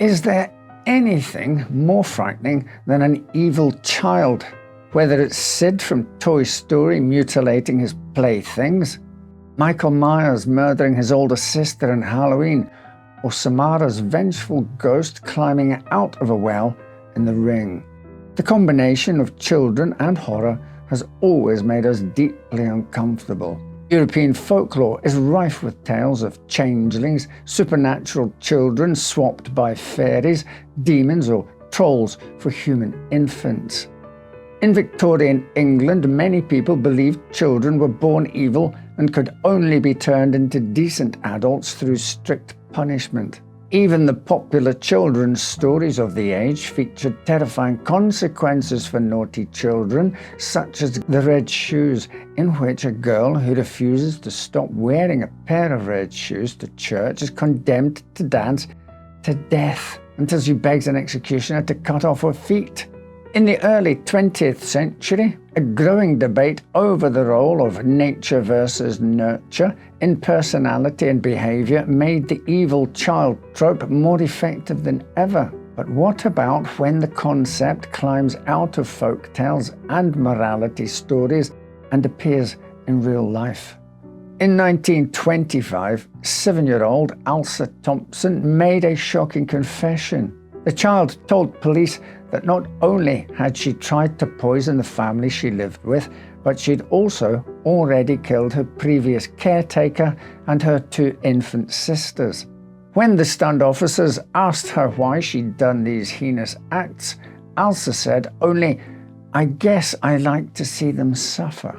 Is there anything more frightening than an evil child? Whether it's Sid from Toy Story mutilating his playthings, Michael Myers murdering his older sister in Halloween, or Samara's vengeful ghost climbing out of a well in The Ring. The combination of children and horror has always made us deeply uncomfortable. European folklore is rife with tales of changelings, supernatural children swapped by fairies, demons or trolls for human infants. In Victorian England, many people believed children were born evil and could only be turned into decent adults through strict punishment. Even the popular children's stories of the age featured terrifying consequences for naughty children, such as The Red Shoes, in which a girl who refuses to stop wearing a pair of red shoes to church is condemned to dance to death until she begs an executioner to cut off her feet. In the early 20th century, a growing debate over the role of nature versus nurture in personality and behavior made the evil child trope more effective than ever. But what about when the concept climbs out of folk tales and morality stories and appears in real life? In 1925, 7-year-old Alsa Thompson made a shocking confession. The child told police that not only had she tried to poison the family she lived with, but she'd also already killed her previous caretaker and her 2 infant sisters. When the stunned officers asked her why she'd done these heinous acts, Elsa said only, "I guess I like to see them suffer."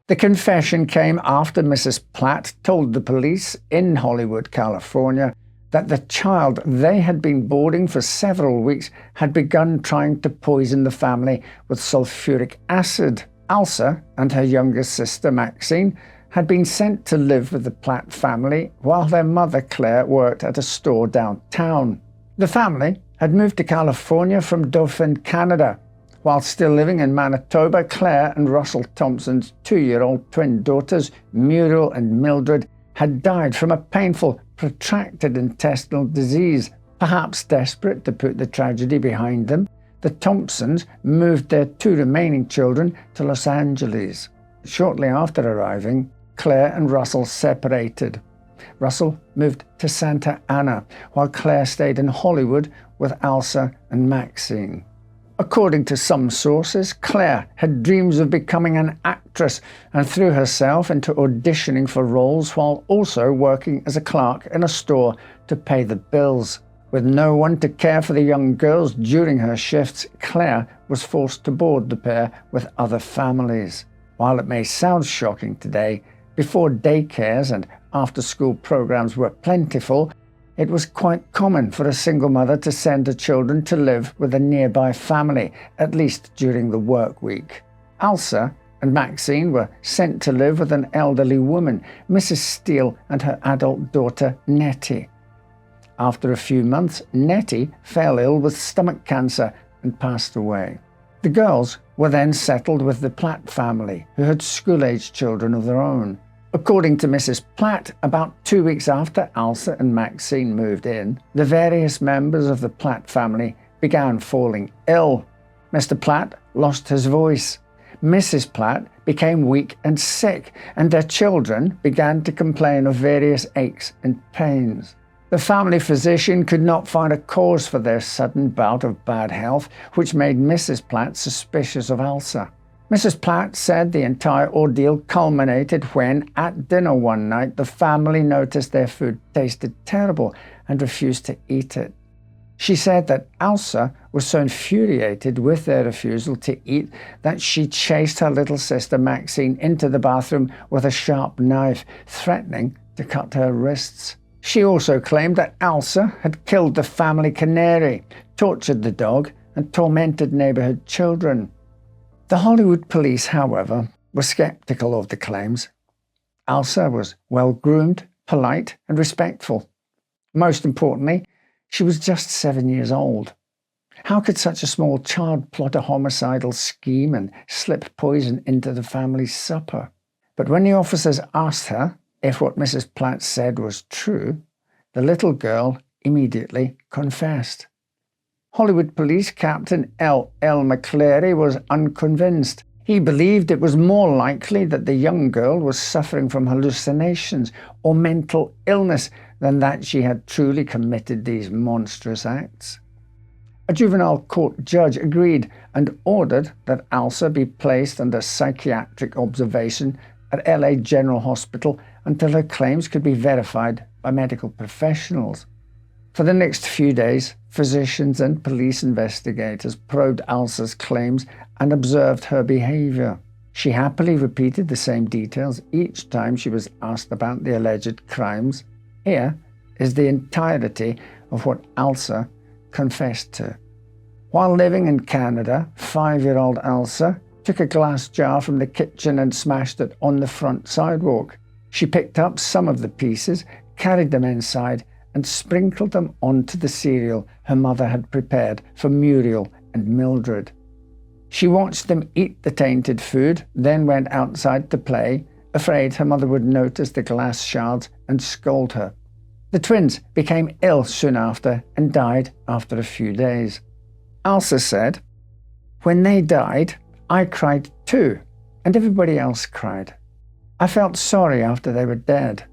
The confession came after Mrs. Platt told the police in Hollywood, California, that the child they had been boarding for several weeks had begun trying to poison the family with sulphuric acid. Elsa and her younger sister, Maxine, had been sent to live with the Platt family while their mother, Claire, worked at a store downtown. The family had moved to California from Dauphin, Canada. While still living in Manitoba, Claire and Russell Thompson's 2-year-old twin daughters, Muriel and Mildred, had died from a painful, protracted intestinal disease. Perhaps desperate to put the tragedy behind them, the Thompsons moved their 2 remaining children to Los Angeles. Shortly after arriving, Claire and Russell separated. Russell moved to Santa Ana, while Claire stayed in Hollywood with Elsa and Maxine. According to some sources, Claire had dreams of becoming an actress and threw herself into auditioning for roles while also working as a clerk in a store to pay the bills. With no one to care for the young girls during her shifts, Claire was forced to board the pair with other families. While it may sound shocking today, before daycares and after-school programs were plentiful, it was quite common for a single mother to send her children to live with a nearby family, at least during the work week. Elsa and Maxine were sent to live with an elderly woman, Mrs. Steele, and her adult daughter, Nettie. After a few months, Nettie fell ill with stomach cancer and passed away. The girls were then settled with the Platt family, who had school-aged children of their own. According to Mrs. Platt, about 2 weeks after Elsa and Maxine moved in, the various members of the Platt family began falling ill. Mr. Platt lost his voice. Mrs. Platt became weak and sick, and their children began to complain of various aches and pains. The family physician could not find a cause for their sudden bout of bad health, which made Mrs. Platt suspicious of Elsa. Mrs. Platt said the entire ordeal culminated when, at dinner one night, the family noticed their food tasted terrible and refused to eat it. She said that Elsa was so infuriated with their refusal to eat that she chased her little sister Maxine into the bathroom with a sharp knife, threatening to cut her wrists. She also claimed that Elsa had killed the family canary, tortured the dog, and tormented neighborhood children. The Hollywood police, however, were skeptical of the claims. Elsa was well-groomed, polite, and respectful. Most importantly, she was just 7 years old. How could such a small child plot a homicidal scheme and slip poison into the family's supper? But when the officers asked her, If what Mrs. Platt said was true, the little girl immediately confessed. Hollywood Police Captain L. McCleary was unconvinced. He believed it was more likely that the young girl was suffering from hallucinations or mental illness than that she had truly committed these monstrous acts. A juvenile court judge agreed and ordered that Elsa be placed under psychiatric observation at LA General Hospital until her claims could be verified by medical professionals. For the next few days, physicians and police investigators probed Elsa's claims and observed her behavior. She happily repeated the same details each time she was asked about the alleged crimes. Here is the entirety of what Elsa confessed to. While living in Canada, 5-year-old Elsa took a glass jar from the kitchen and smashed it on the front sidewalk. She picked up some of the pieces, carried them inside, and sprinkled them onto the cereal her mother had prepared for Muriel and Mildred. She watched them eat the tainted food, then went outside to play, afraid her mother would notice the glass shards and scold her. The twins became ill soon after and died after a few days. Elsa said, "When they died, I cried too, and everybody else cried. I felt sorry after they were dead."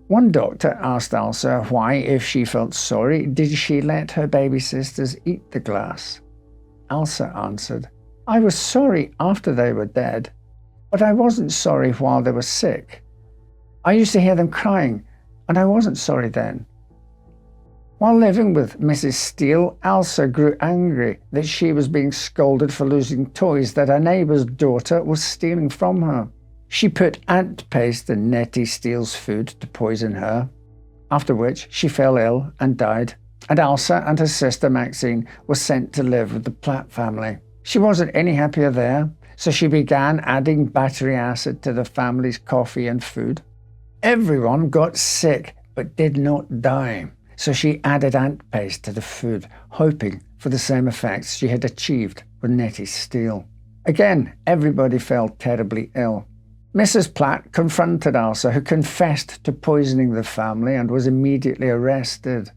One doctor asked Elsa why, if she felt sorry, did she let her baby sisters eat the glass. Elsa answered, "I was sorry after they were dead, but I wasn't sorry while they were sick. I used to hear them crying, and I wasn't sorry then." While living with Mrs. Steele, Elsa grew angry that she was being scolded for losing toys that her neighbor's daughter was stealing from her. She put ant paste in Nettie Steele's food to poison her, after which she fell ill and died, and Elsa and her sister Maxine were sent to live with the Platt family. She wasn't any happier there, so she began adding battery acid to the family's coffee and food. Everyone got sick but did not die, so she added ant paste to the food, hoping for the same effects she had achieved with Nettie Steele. Again, everybody fell terribly ill. Mrs. Platt confronted Elsa, who confessed to poisoning the family and was immediately arrested.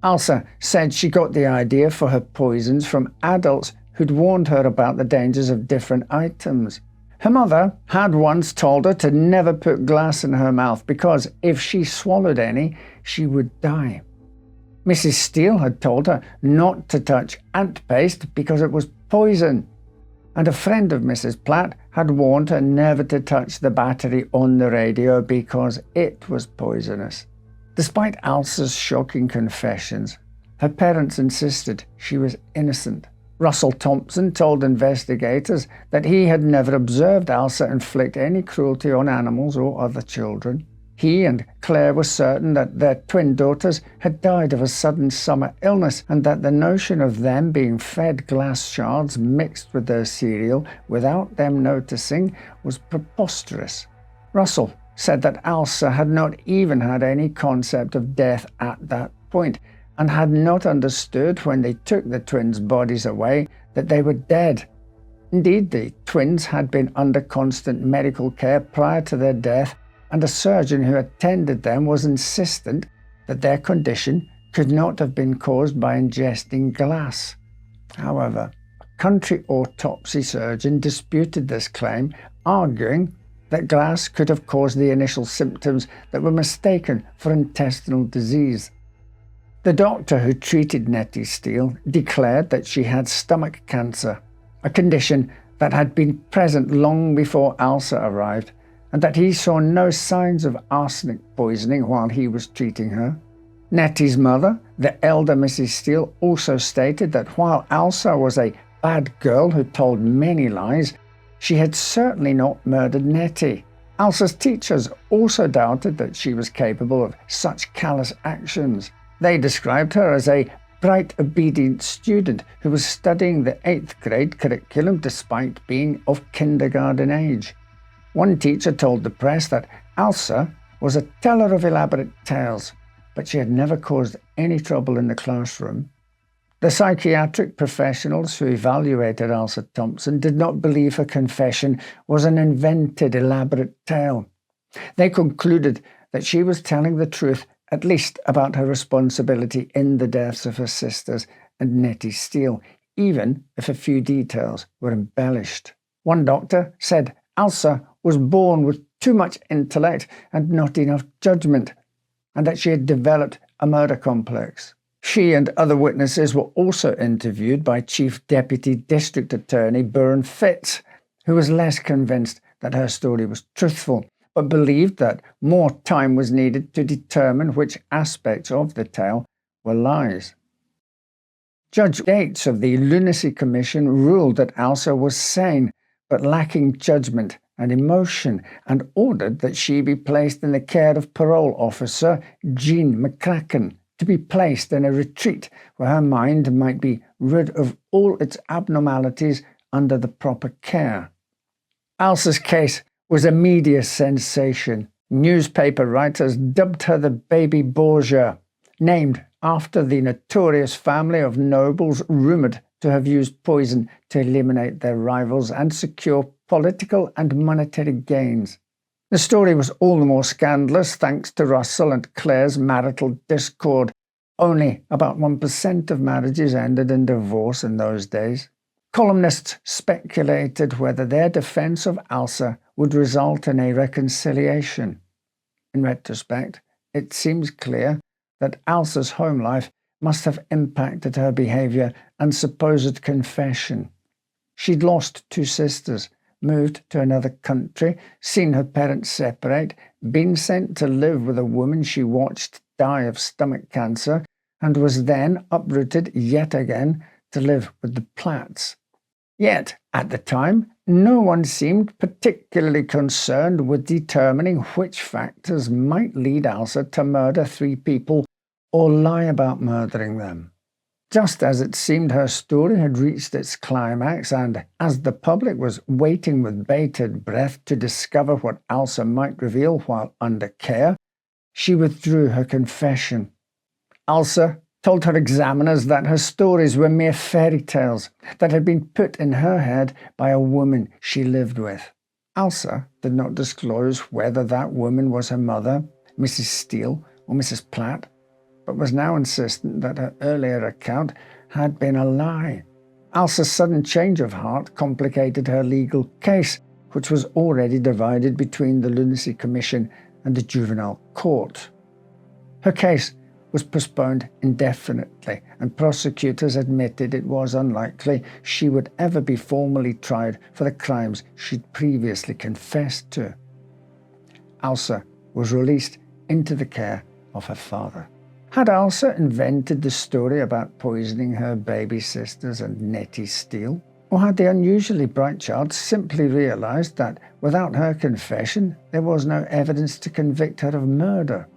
Elsa said she got the idea for her poisons from adults who'd warned her about the dangers of different items. Her mother had once told her to never put glass in her mouth because if she swallowed any, she would die. Mrs. Steele had told her not to touch ant paste because it was poison. And a friend of Mrs. Platt had warned her never to touch the battery on the radio because it was poisonous. Despite Elsa's shocking confessions, her parents insisted she was innocent. Russell Thompson told investigators that he had never observed Elsa inflict any cruelty on animals or other children. He and Claire were certain that their twin daughters had died of a sudden summer illness and that the notion of them being fed glass shards mixed with their cereal without them noticing was preposterous. Russell said that Elsa had not even had any concept of death at that point and had not understood when they took the twins' bodies away that they were dead. Indeed, the twins had been under constant medical care prior to their death, and a surgeon who attended them was insistent that their condition could not have been caused by ingesting glass. However, a country autopsy surgeon disputed this claim, arguing that glass could have caused the initial symptoms that were mistaken for intestinal disease. The doctor who treated Nettie Steele declared that she had stomach cancer, a condition that had been present long before Elsa arrived, and that he saw no signs of arsenic poisoning while he was treating her. Nettie's mother, the elder Mrs. Steele, also stated that while Elsa was a bad girl who told many lies, she had certainly not murdered Nettie. Elsa's teachers also doubted that she was capable of such callous actions. They described her as a bright, obedient student who was studying the 8th grade curriculum despite being of kindergarten age. One teacher told the press that Elsa was a teller of elaborate tales, but she had never caused any trouble in the classroom. The psychiatric professionals who evaluated Alsa Thompson did not believe her confession was an invented, elaborate tale. They concluded that she was telling the truth, at least about her responsibility in the deaths of her sisters and Nettie Steele, even if a few details were embellished. One doctor said Elsa was born with too much intellect and not enough judgment, and that she had developed a murder complex. She and other witnesses were also interviewed by Chief Deputy District Attorney Byrne Fitz, who was less convinced that her story was truthful, but believed that more time was needed to determine which aspects of the tale were lies. Judge Gates of the Lunacy Commission ruled that Elsa was sane, but lacking judgment and emotion, and ordered that she be placed in the care of parole officer Jean McCracken, to be placed in a retreat where her mind might be rid of all its abnormalities under the proper care. Elsa's case was a media sensation. Newspaper writers dubbed her the Baby Borgia, named after the notorious family of nobles rumoured to have used poison to eliminate their rivals and secure political and monetary gains. The story was all the more scandalous thanks to Russell and Claire's marital discord. Only about 1% of marriages ended in divorce in those days. Columnists speculated whether their defense of Elsa would result in a reconciliation. In retrospect, it seems clear that Elsa's home life must have impacted her behavior and supposed confession. She'd lost 2 sisters, moved to another country, seen her parents separate, been sent to live with a woman she watched die of stomach cancer, and was then uprooted yet again to live with the Platts. Yet, at the time, no one seemed particularly concerned with determining which factors might lead Elsa to murder 3 people or lie about murdering them. Just as it seemed her story had reached its climax, and as the public was waiting with bated breath to discover what Elsa might reveal while under care, she withdrew her confession. Elsa told her examiners that her stories were mere fairy tales that had been put in her head by a woman she lived with. Elsa did not disclose whether that woman was her mother, Mrs. Steele, or Mrs. Platt, but was now insistent that her earlier account had been a lie. Elsa's sudden change of heart complicated her legal case, which was already divided between the Lunacy Commission and the Juvenile Court. Her case was postponed indefinitely, and prosecutors admitted it was unlikely she would ever be formally tried for the crimes she'd previously confessed to. Elsa was released into the care of her father. Had Elsa invented the story about poisoning her baby sisters and Nettie Steele? Or had the unusually bright child simply realized that without her confession, there was no evidence to convict her of murder?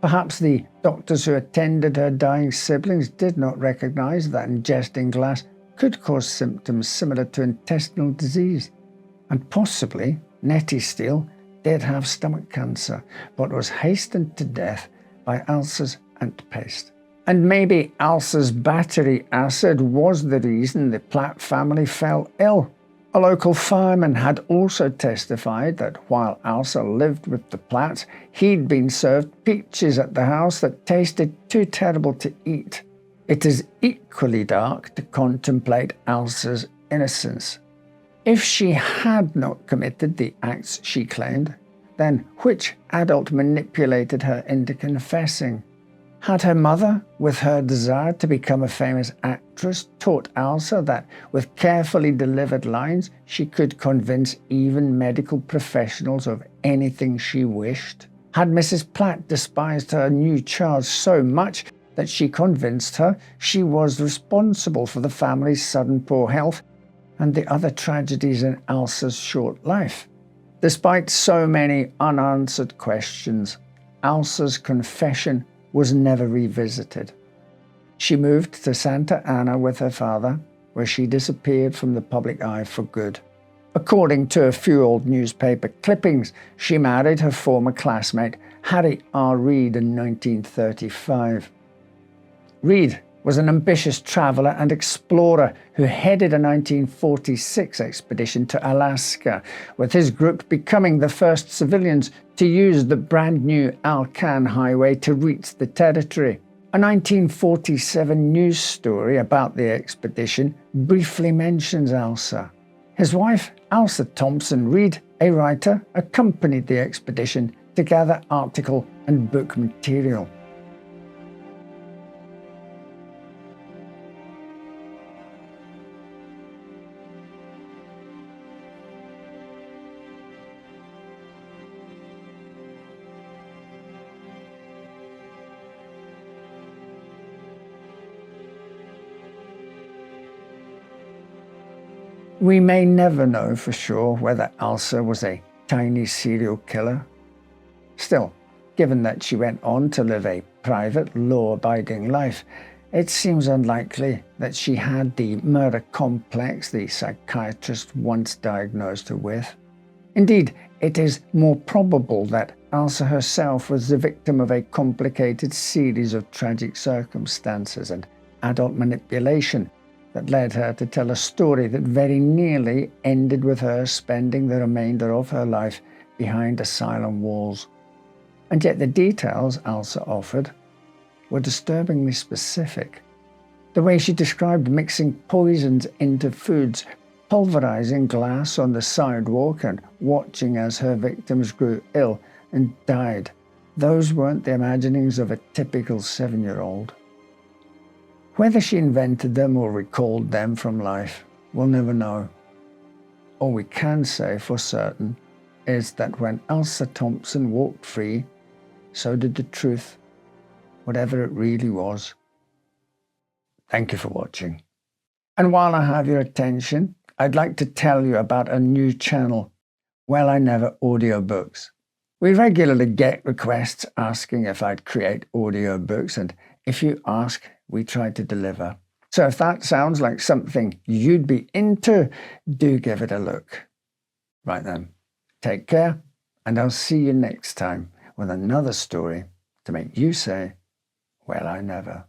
Perhaps the doctors who attended her dying siblings did not recognize that ingesting glass could cause symptoms similar to intestinal disease. And possibly Nettie Steele did have stomach cancer, but was hastened to death by Elsa's ant paste. And maybe Elsa's battery acid was the reason the Platt family fell ill. A local fireman had also testified that while Elsa lived with the Platts, he'd been served peaches at the house that tasted too terrible to eat. It is equally dark to contemplate Elsa's innocence. If she had not committed the acts she claimed, then which adult manipulated her into confessing? Had her mother, with her desire to become a famous actress, taught Elsa that with carefully delivered lines she could convince even medical professionals of anything she wished? Had Mrs. Platt despised her new charge so much that she convinced her she was responsible for the family's sudden poor health and the other tragedies in Elsa's short life? Despite so many unanswered questions, Elsa's confession was never revisited. She moved to Santa Ana with her father, where she disappeared from the public eye for good. According to a few old newspaper clippings, she married her former classmate, Harry R. Reid, in 1935. Reid was an ambitious traveler and explorer who headed a 1946 expedition to Alaska, with his group becoming the first civilians to use the brand new Alcan highway to reach the territory. A 1947 news story about the expedition briefly mentions Elsa. His wife, Alsa Thompson Reed, a writer, accompanied the expedition to gather article and book material. We may never know for sure whether Elsa was a tiny serial killer. Still, given that she went on to live a private, law-abiding life, it seems unlikely that she had the murder complex the psychiatrist once diagnosed her with. Indeed, it is more probable that Elsa herself was the victim of a complicated series of tragic circumstances and adult manipulation that led her to tell a story that very nearly ended with her spending the remainder of her life behind asylum walls. And yet the details Elsa offered were disturbingly specific. The way she described mixing poisons into foods, pulverizing glass on the sidewalk, and watching as her victims grew ill and died, those weren't the imaginings of a typical 7-year-old. Whether she invented them or recalled them from life, we'll never know. All we can say for certain is that when Alsa Thompson walked free, so did the truth, whatever it really was. Thank you for watching. And while I have your attention, I'd like to tell you about a new channel, Well I Never Audiobooks. We regularly get requests asking if I'd create audiobooks, and if you ask, we try to deliver. So if that sounds like something you'd be into, do give it a look. Right then, take care, and I'll see you next time with another story to make you say, well, I never.